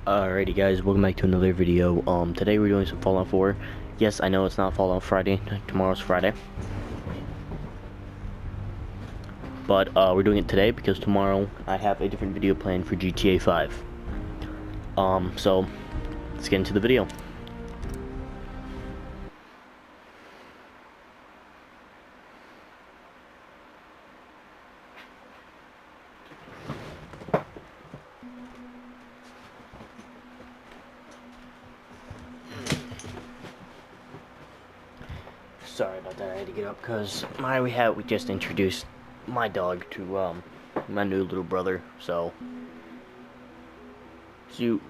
Alrighty guys, welcome back to another video. Today we're doing some Fallout 4. Yes, I know it's not Fallout Friday, tomorrow's Friday. But we're doing it today because tomorrow I have a different video planned for GTA 5. So let's get into the video. Sorry about that, I had to get up because we just introduced my dog to my new little brother, so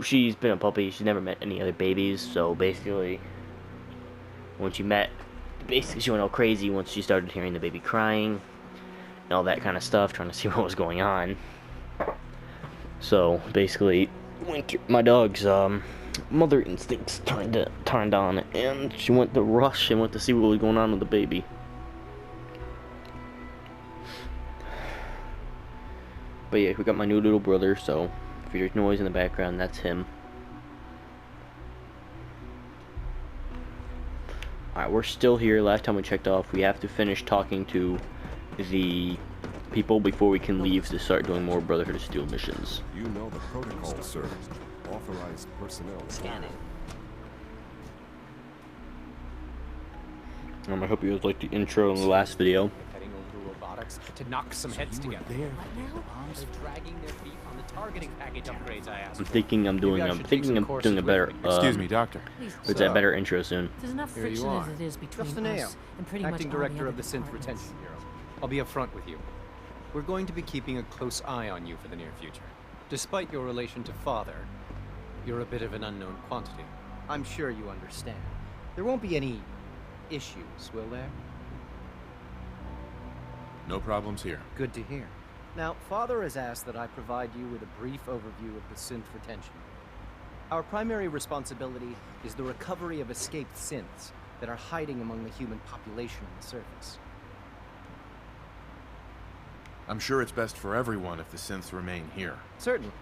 she's been a puppy. She's never met any other babies, so basically when she went all crazy once she started hearing the baby crying and all that kind of stuff, trying to see what was going on. So basically my dog's mother instincts turned on, and she went to rush and went to see what was going on with the baby. But yeah, we got my new little brother, so if there's noise in the background, that's him. Alright, we're still here. Last time we checked off, we have to finish talking to the people before we can leave to start doing more Brotherhood of Steel missions. You know the protocol, sir. Authorized personnel. Scanning. I hope you guys liked the intro in the last video. Heading over to robotics to knock some heads together. There. They're dragging their feet on the targeting package upgrades I asked I'm for. thinking I'm doing a better Excuse me, doctor. it's a better intro soon. There's enough Here you friction are. as it is between Justin Ayo, us and pretty Acting much all Director the of the other Synth departments. Retention Bureau. I'll be upfront with you. We're going to be keeping a close eye on you for the near future. Despite your relation to Father, you're a bit of an unknown quantity. I'm sure you understand. There won't be any issues, will there? No problems here. Good to hear. Now, Father has asked that I provide you with a brief overview of the synth retention. Our primary responsibility is the recovery of escaped synths that are hiding among the human population on the surface. I'm sure it's best for everyone if the synths remain here. Certainly.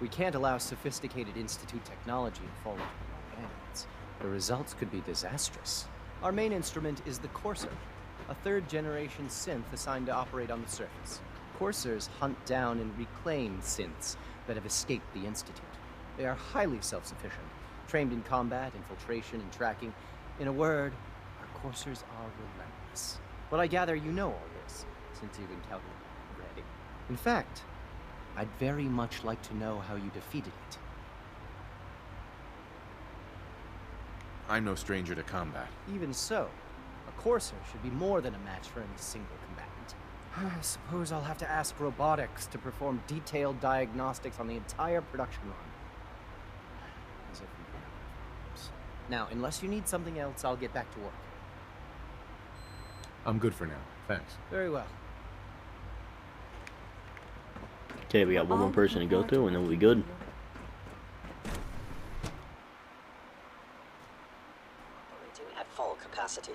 We can't allow sophisticated Institute technology to fall into the wrong hands. The results could be disastrous. Our main instrument is the Courser, a third-generation synth assigned to operate on the surface. Coursers hunt down and reclaim synths that have escaped the Institute. They are highly self-sufficient, trained in combat, infiltration, and tracking. In a word, our Coursers are relentless. But I gather you know all this, since you've encountered it already. In fact, I'd very much like to know how you defeated it. I'm no stranger to combat. Even so, a Courser should be more than a match for any single combatant. I suppose I'll have to ask robotics to perform detailed diagnostics on the entire production run. As if we can have problems. Now, unless you need something else, I'll get back to work. I'm good for now. Thanks. Very well. Okay, we got one more person to go through and then we'll be good. Operating at full capacity.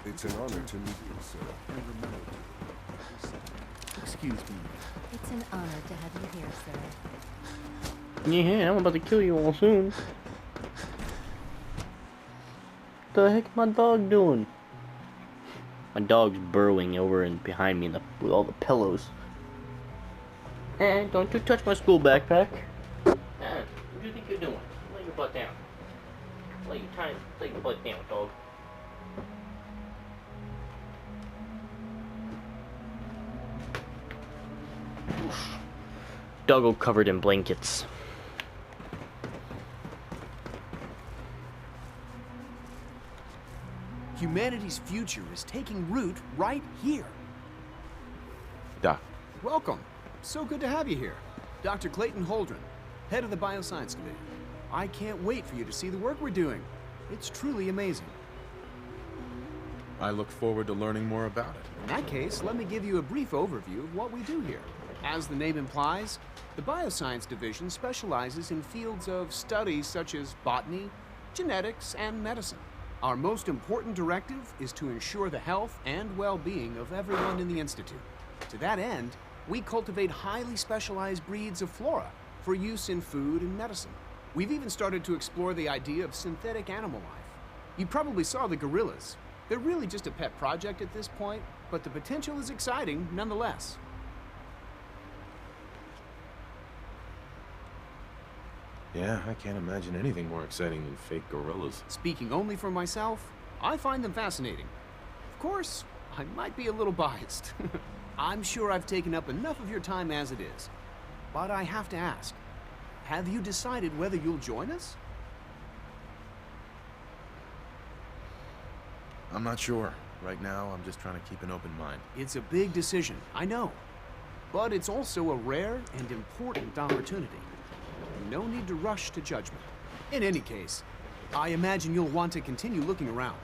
It's an honor to meet you, sir. Excuse me. It's an honor to have you here, sir. Yeah, I'm about to kill you all soon. What the heck my dog doing? My dog's burrowing over and behind me with all the pillows. And don't you touch my school backpack. What do you think you're doing? Lay your butt down. Lay your butt down, dog. Oof. Doggo covered in blankets. Humanity's future is taking root right here. Doc. Welcome. So good to have you here. Dr. Clayton Holdren, head of the Bioscience Division. I can't wait for you to see the work we're doing. It's truly amazing. I look forward to learning more about it. In that case, let me give you a brief overview of what we do here. As the name implies, the Bioscience Division specializes in fields of studies such as botany, genetics, and medicine. Our most important directive is to ensure the health and well-being of everyone in the Institute. To that end, We cultivate highly specialized breeds of flora for use in food and medicine. We've even started to explore the idea of synthetic animal life. You probably saw the gorillas. They're really just a pet project at this point, but the potential is exciting nonetheless. Yeah, I can't imagine anything more exciting than fake gorillas. Speaking only for myself, I find them fascinating. Of course, I might be a little biased. I'm sure I've taken up enough of your time as it is. But I have to ask, have you decided whether you'll join us? I'm not sure. Right now, I'm just trying to keep an open mind. It's a big decision, I know. But it's also a rare and important opportunity. No need to rush to judgment. In any case, I imagine you'll want to continue looking around.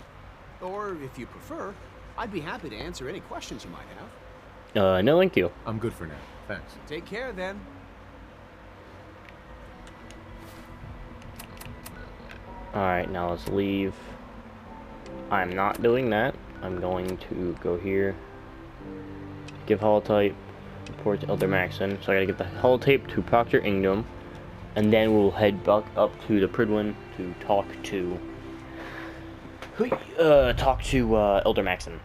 Or, if you prefer, I'd be happy to answer any questions you might have. No thank you. I'm good for now. Thanks. Take care, then. Alright, now let's leave. I'm not doing that. I'm going to go here. Give holotype. Report to Elder Maxon. So I gotta give the holotape to Proctor Ingham. And then we'll head back up to the Pridwin to talk to Elder Maxon.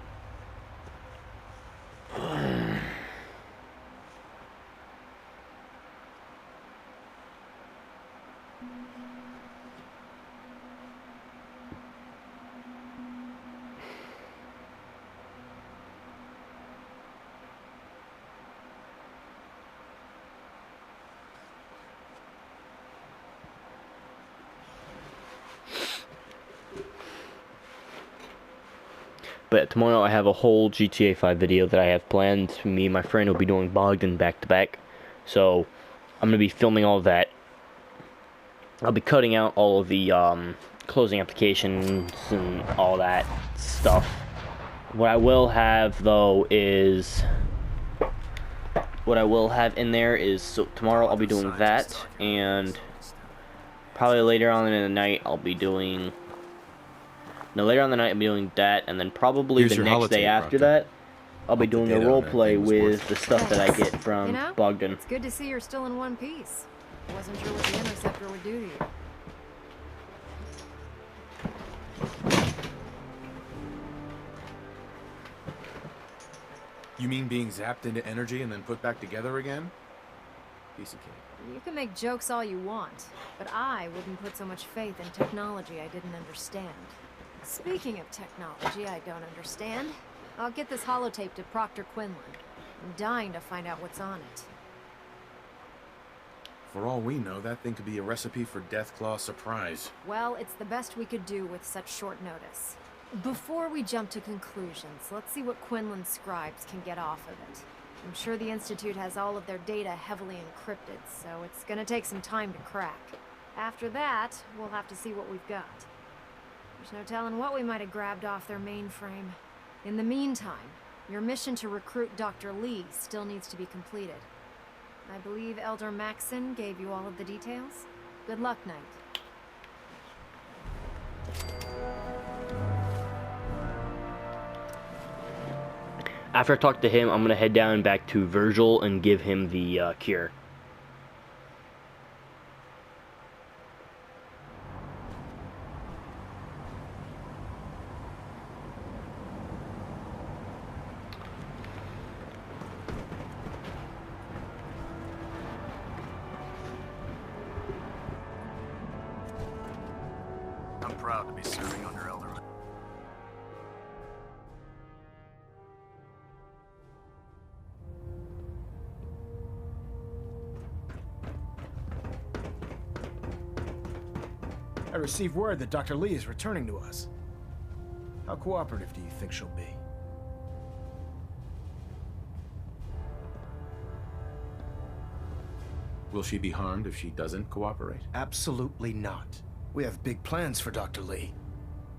But tomorrow I have a whole GTA 5 video that I have planned. Me and my friend will be doing Bogdan back to back. So I'm going to be filming all of that. I'll be cutting out all of the closing applications and all that stuff. What I will have though is... What I will have in there is... So tomorrow I'll be doing that. And probably later on in the night I'll be doing... No, later on the night I'll be doing that, and then probably Here's the your next day holotape, after Proctor. that, I'll be Hope the doing a data on that roleplay thing was with worth the stuff that I get from You know, Bogdan. it's good to see you're still in one piece. Wasn't sure what the Interceptor would do to you. You mean being zapped into energy and then put back together again? Piece of cake. You can make jokes all you want, but I wouldn't put so much faith in technology I didn't understand. Speaking of technology I don't understand, I'll get this holotape to Proctor Quinlan. I'm dying to find out what's on it. For all we know, that thing could be a recipe for Deathclaw surprise. Well, it's the best we could do with such short notice. Before we jump to conclusions, let's see what Quinlan's scribes can get off of it. I'm sure the Institute has all of their data heavily encrypted, so it's gonna take some time to crack. After that, we'll have to see what we've got. There's no telling what we might have grabbed off their mainframe. In the meantime, your mission to recruit Dr. Lee still needs to be completed. I believe Elder Maxon gave you all of the details. Good luck, Knight. After I talk to him, I'm going to head down back to Virgil and give him the cure. I'm proud to be serving under Elder. I received word that Dr. Lee is returning to us. How cooperative do you think she'll be? Will she be harmed if she doesn't cooperate? Absolutely not. We have big plans for Dr. Lee,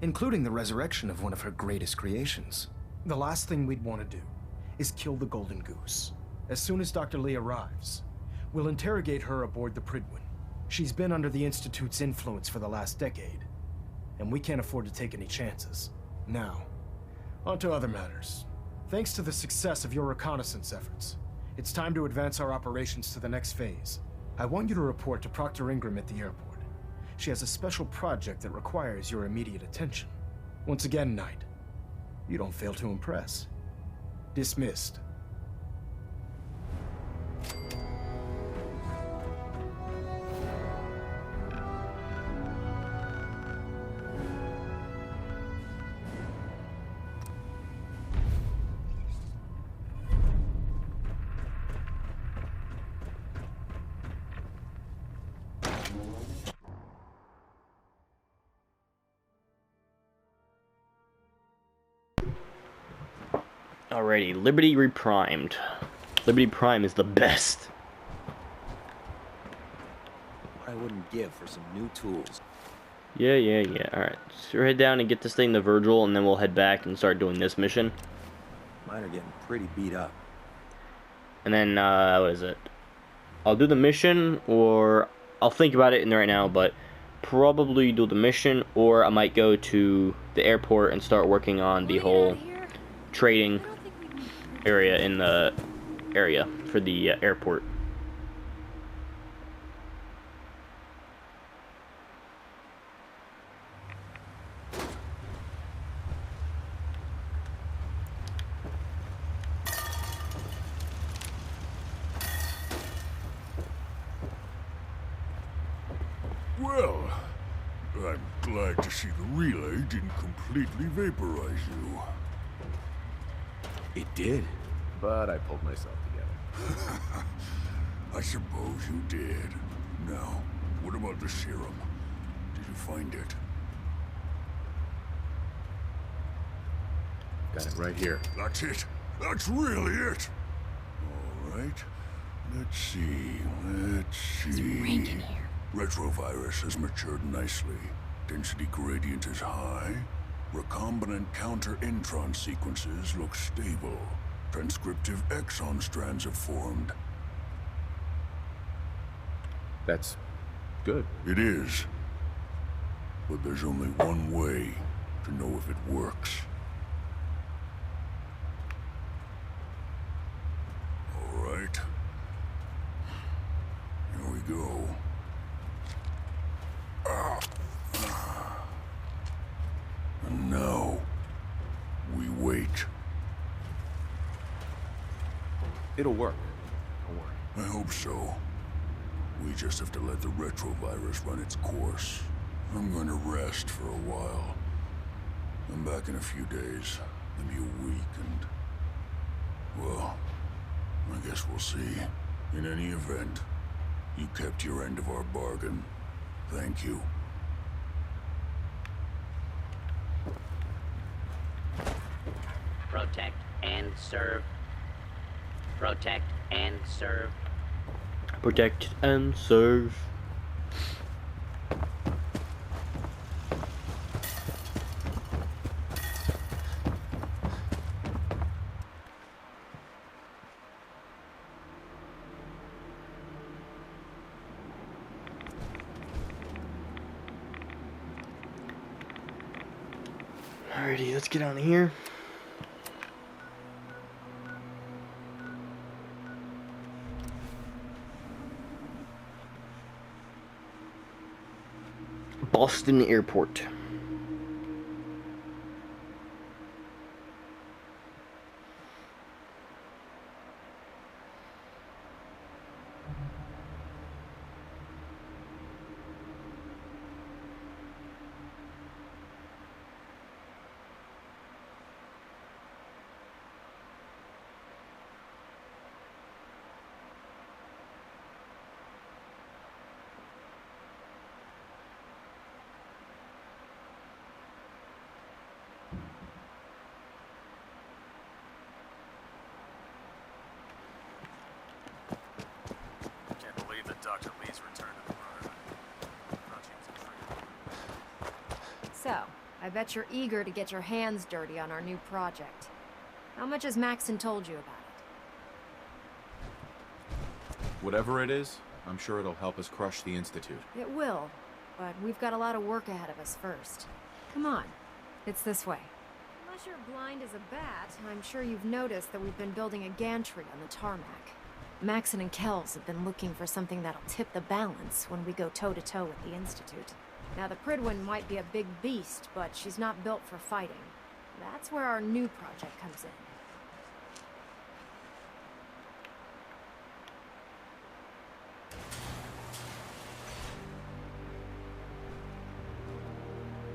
including the resurrection of one of her greatest creations. The last thing we'd want to do is kill the Golden Goose. As soon as Dr. Lee arrives, we'll interrogate her aboard the Pridwin. She's been under the Institute's influence for the last decade, and we can't afford to take any chances. Now, on to other matters. Thanks to the success of your reconnaissance efforts, It's time to advance our operations to the next phase. I want you to report to Proctor Ingram at the airport. She has a special project that requires your immediate attention. Once again, Knight, you don't fail to impress. Dismissed. Alrighty, Liberty Reprimed. Liberty Prime is the best. What I wouldn't give for some new tools. Yeah. Alright, so head down and get this thing to Virgil, and then we'll head back and start doing this mission. Mine are getting pretty beat up. And then, what is it? I'll do the mission, or I'll think about it in there right now, but probably do the mission, or I might go to the airport and start working on the whole trading area in the area for the airport. Well, I'm glad to see the relay didn't completely vaporize you. It did, but I pulled myself together. I suppose you did. Now, what about the serum? Did you find it? Got it right here. That's it. That's really it. All right. Let's see. Retrovirus has matured nicely. Density gradient is high. Recombinant counter-intron sequences look stable. Transcriptive exon strands have formed. That's good. It is. But there's only one way to know if it works. All right. Here we go. And now, we wait. It'll work. Don't worry. I hope so. We just have to let the retrovirus run its course. I'm going to rest for a while. I'm back in a few days, maybe a week, and... well, I guess we'll see. In any event, you kept your end of our bargain. Thank you. Protect and serve. Protect and serve. Protect and serve. Alrighty, let's get on here. Boston Airport. Can't believe that Dr. Lee's returned to the Brotherhood. Thought she was a freak. So, I bet you're eager to get your hands dirty on our new project. How much has Maxon told you about it? Whatever it is, I'm sure it'll help us crush the Institute. It will, but we've got a lot of work ahead of us first. Come on, it's this way. Unless you're blind as a bat, I'm sure you've noticed that we've been building a gantry on the tarmac. Maxon and Kells have been looking for something that'll tip the balance when we go toe-to-toe with the Institute. Now, the Pridwin might be a big beast, but she's not built for fighting. That's where our new project comes in.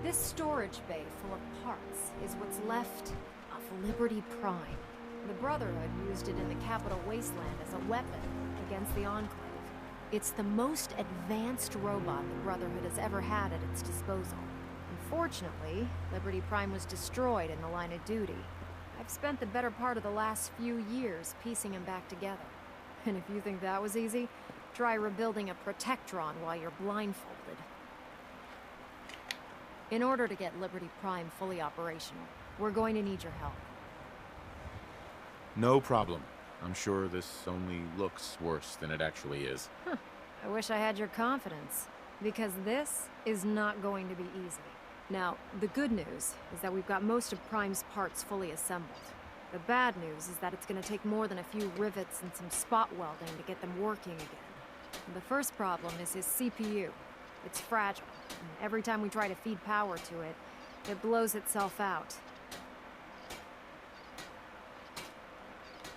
This storage bay full of parts is what's left of Liberty Prime. The Brotherhood used it in the Capital Wasteland as a weapon against the Enclave. It's the most advanced robot the Brotherhood has ever had at its disposal. Unfortunately, Liberty Prime was destroyed in the line of duty. I've spent the better part of the last few years piecing him back together. And if you think that was easy, try rebuilding a Protectron while you're blindfolded. In order to get Liberty Prime fully operational, we're going to need your help. No problem. I'm sure this only looks worse than it actually is. Huh. I wish I had your confidence, because this is not going to be easy. Now, the good news is that we've got most of Prime's parts fully assembled. The bad news is that it's going to take more than a few rivets and some spot welding to get them working again. The first problem is his CPU. It's fragile, and every time we try to feed power to it, it blows itself out.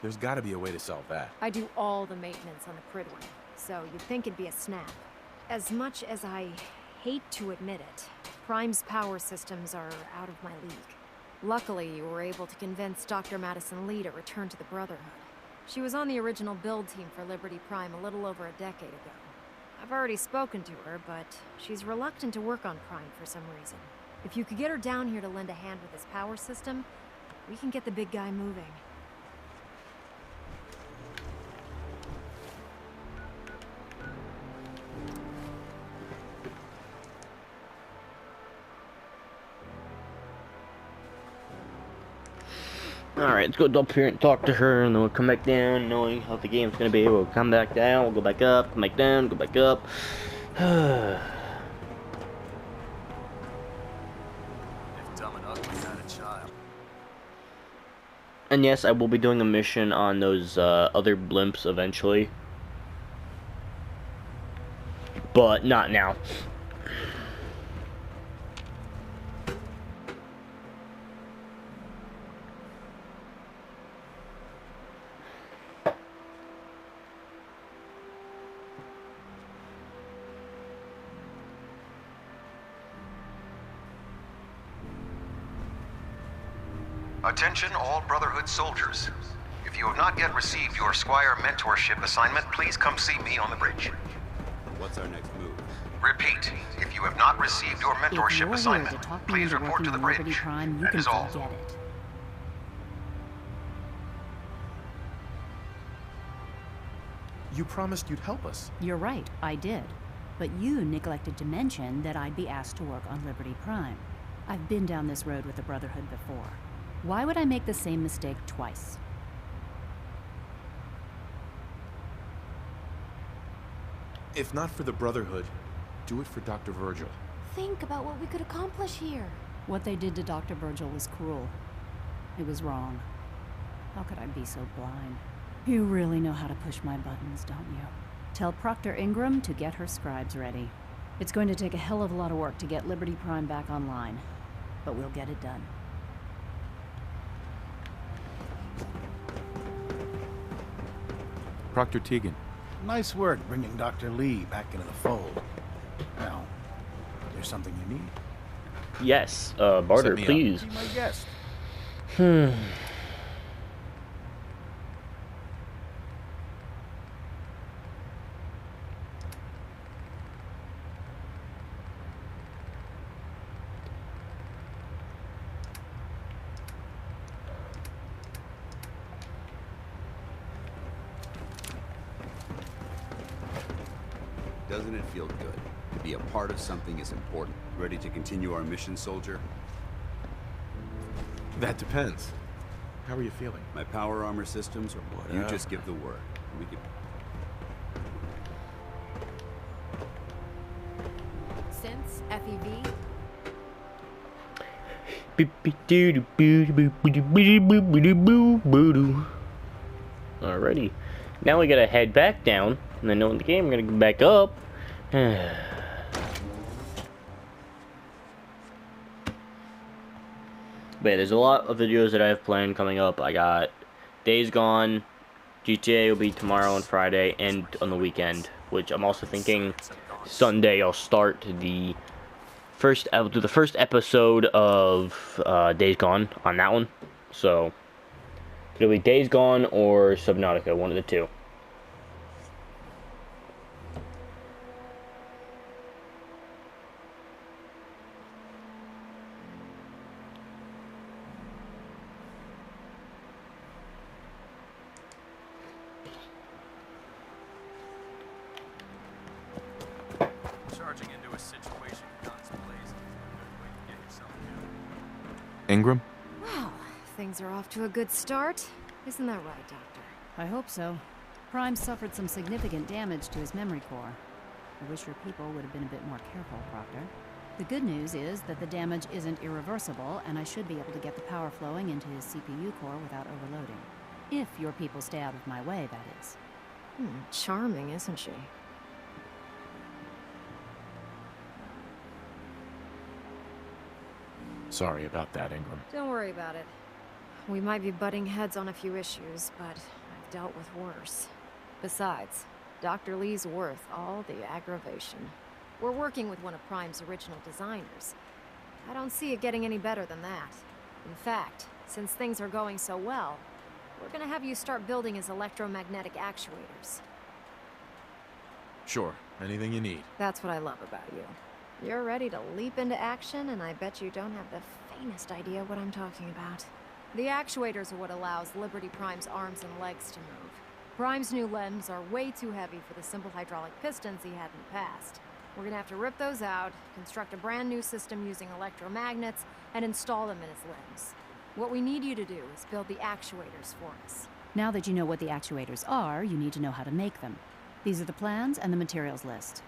There's gotta be a way to solve that. I do all the maintenance on the Pridwin, so you'd think it'd be a snap. As much as I hate to admit it, Prime's power systems are out of my league. Luckily, you were able to convince Dr. Madison Lee to return to the Brotherhood. She was on the original build team for Liberty Prime a little over a decade ago. I've already spoken to her, but she's reluctant to work on Prime for some reason. If you could get her down here to lend a hand with his power system, we can get the big guy moving. Alright, let's go up here and talk to her, and then we'll come back down, knowing how the game's gonna be. We'll come back down, we'll go back up, come back down, go back up. If dumb and ugly had a child. And yes, I will be doing a mission on those other blimps eventually. But not now. Attention all Brotherhood soldiers. If you have not yet received your Squire mentorship assignment, please come see me on the bridge. What's our next move? Repeat, if you have not received your mentorship assignment, please report to the bridge. That is all. You promised you'd help us. You're right, I did. But you neglected to mention that I'd be asked to work on Liberty Prime. I've been down this road with the Brotherhood before. Why would I make the same mistake twice? If not for the Brotherhood, do it for Dr. Virgil. Think about what we could accomplish here. What they did to Dr. Virgil was cruel. It was wrong. How could I be so blind? You really know how to push my buttons, don't you? Tell Proctor Ingram to get her scribes ready. It's going to take a hell of a lot of work to get Liberty Prime back online, but we'll get it done. Proctor Tegan. Nice work bringing Dr. Lee back into the fold. Now, there's something you need. Yes, barter, please. Be my guest. Doesn't it feel good to be a part of something as important? Ready to continue our mission, soldier? That depends. How are you feeling? My power armor systems, or what? You just give the word. We can... Since FEV. Alrighty. Now we gotta head back down, and then in the game we're gonna go back up. But yeah, there's a lot of videos that I have planned coming up. I got Days Gone, GTA will be tomorrow and Friday, and on the weekend. Which I'm also thinking Sunday I'll start the first. I'll do the first episode of Days Gone on that one. So it'll be Days Gone or Subnautica, one of the two. Charging into a situation, guns blazing. Good way to get yourself killed. Ingram? Well, things are off to a good start. Isn't that right, Doctor? I hope so. Prime suffered some significant damage to his memory core. I wish your people would have been a bit more careful, Proctor. The good news is that the damage isn't irreversible, and I should be able to get the power flowing into his CPU core without overloading. If your people stay out of my way, that is. Charming, isn't she? Sorry about that, Ingram. Don't worry about it. We might be butting heads on a few issues, but I've dealt with worse. Besides, Dr. Lee's worth all the aggravation. We're working with one of Prime's original designers. I don't see it getting any better than that. In fact, since things are going so well, we're gonna have you start building his electromagnetic actuators. Sure, anything you need. That's what I love about you. You're ready to leap into action, and I bet you don't have the faintest idea what I'm talking about. The actuators are what allows Liberty Prime's arms and legs to move. Prime's new limbs are way too heavy for the simple hydraulic pistons he had in the past. We're gonna have to rip those out, construct a brand new system using electromagnets, and install them in his limbs. What we need you to do is build the actuators for us. Now that you know what the actuators are, you need to know how to make them. These are the plans and the materials list.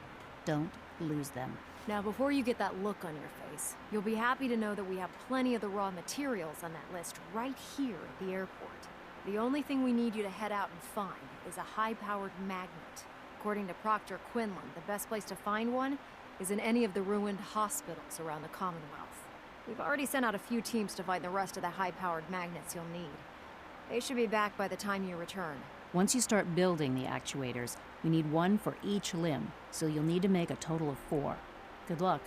Don't lose them. Now, before you get that look on your face, you'll be happy to know that we have plenty of the raw materials on that list right here at the airport. The only thing we need you to head out and find is a high-powered magnet. According to Proctor Quinlan, the best place to find one is in any of the ruined hospitals around the Commonwealth. We've already sent out a few teams to find the rest of the high-powered magnets you'll need. They should be back by the time you return. Once you start building the actuators, we need one for each limb, so you'll need to make a total of 4. Good luck.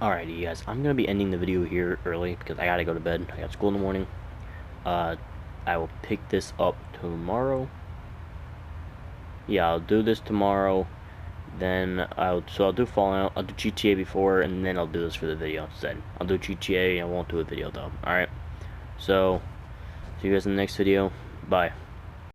Alrighty, you guys, I'm gonna be ending the video here early because I gotta go to bed. I got school in the morning. I will pick this up tomorrow. Yeah, I'll do this tomorrow. Then I'll do Fallout, I'll do GTA before, and then I'll do this for the video instead. I'll do GTA, I won't do a video though. Alright. So, see you guys in the next video. Bye.